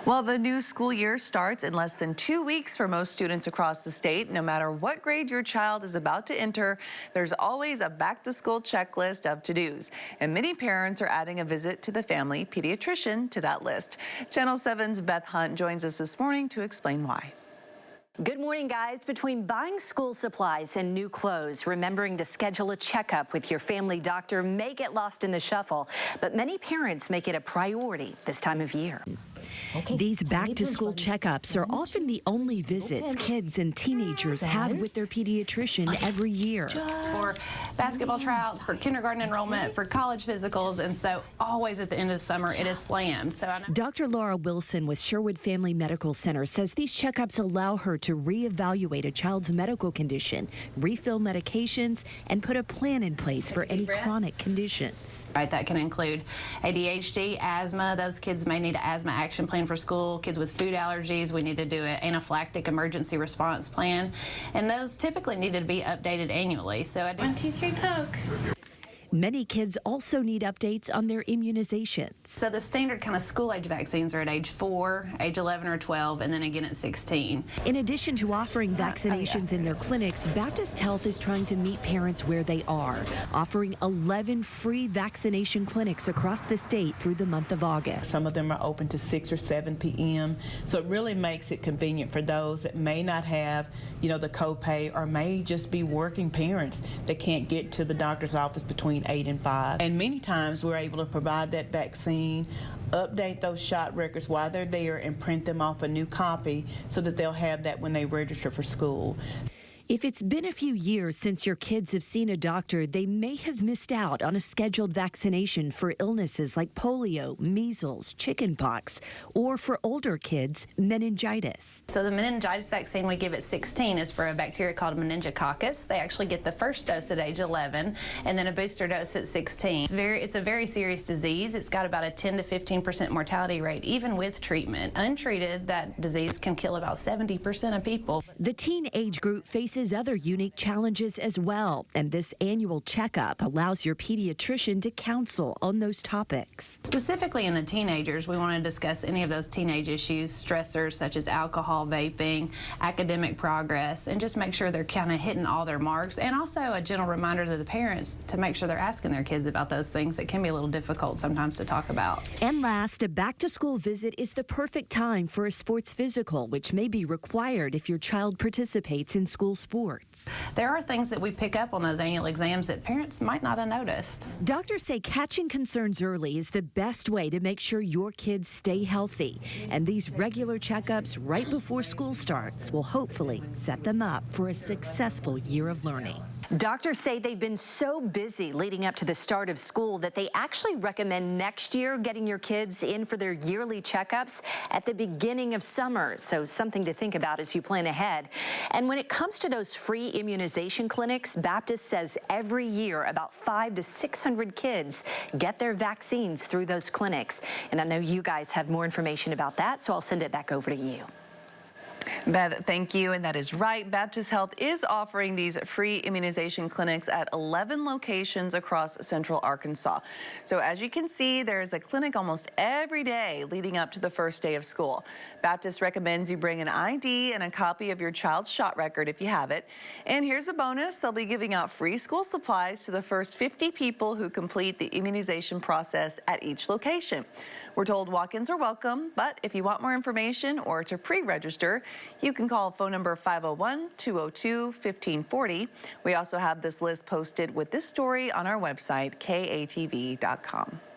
Well, the new school year starts in less than 2 weeks for most students across the state. No matter what grade your child is about to enter, there's always a back-to-school checklist of to-dos. And many parents are adding a visit to the family pediatrician to that list. Channel 7's Beth Hunt joins us this morning to explain why. Good morning, guys. Between buying school supplies and new clothes, remembering to schedule a checkup with your family doctor may get lost in the shuffle, but many parents make it a priority this time of year. These back-to-school checkups are often the only visits kids and teenagers have with their pediatrician every year. For basketball tryouts, for kindergarten enrollment, for college physicals, and so always at the end of the summer it is slammed. Dr. Laura Wilson with Sherwood Family Medical Center says these checkups allow her to reevaluate a child's medical condition, refill medications, and put a plan in place for any chronic conditions. Right, that can include ADHD, asthma. Those kids may need an asthma action plan for school. Kids with food allergies, we need to do an anaphylactic emergency response plan, and those typically need to be updated annually. So 1, 2, 3, poke. Many kids also need updates on their immunizations. So the standard kind of school age vaccines are at age 4, age 11 or 12, and then again at 16. In addition to offering vaccinations in their clinics, Baptist Health is trying to meet parents where they are, offering 11 free vaccination clinics across the state through the month of August. Some of them are open to 6 or 7 p.m. So it really makes it convenient for those that may not have, the copay, or may just be working parents that can't get to the doctor's office between 8 and 5. And many times we're able to provide that vaccine, update those shot records while they're there, and print them off a new copy so that they'll have that when they register for school. If it's been a few years since your kids have seen a doctor, they may have missed out on a scheduled vaccination for illnesses like polio, measles, chickenpox, or for older kids, meningitis. So the meningitis vaccine we give at 16 is for a bacteria called meningococcus. They actually get the first dose at age 11 and then a booster dose at 16. It's a very serious disease. It's got about a 10 to 15% mortality rate, even with treatment. Untreated, that disease can kill about 70% of people. The teen age group faces other unique challenges as well, and this annual checkup allows your pediatrician to counsel on those topics. Specifically in the teenagers, we want to discuss any of those teenage issues, stressors such as alcohol, vaping, academic progress, and just make sure they're kind of hitting all their marks, and also a gentle reminder to the parents to make sure they're asking their kids about those things that can be a little difficult sometimes to talk about. And last, a back-to-school visit is the perfect time for a sports physical, which may be required if your child participates in school sports. There are things that we pick up on those annual exams that parents might not have noticed. Doctors say catching concerns early is the best way to make sure your kids stay healthy. And these regular checkups right before school starts will hopefully set them up for a successful year of learning. Doctors say they've been so busy leading up to the start of school that they actually recommend next year getting your kids in for their yearly checkups at the beginning of summer. So something to think about as you plan ahead. And when it comes to those free immunization clinics, Baptist says every year about 500 to 600 kids get their vaccines through those clinics. And I know you guys have more information about that, so I'll send it back over to you. Beth, thank you. And that is right. Baptist Health is offering these free immunization clinics at 11 locations across central Arkansas. So as you can see, there's a clinic almost every day leading up to the first day of school. Baptist recommends you bring an ID and a copy of your child's shot record if you have it. And here's a bonus. They'll be giving out free school supplies to the first 50 people who complete the immunization process at each location. We're told walk-ins are welcome, but if you want more information or to pre-register, you can call phone number 501-202-1540. We also have this list posted with this story on our website, katv.com.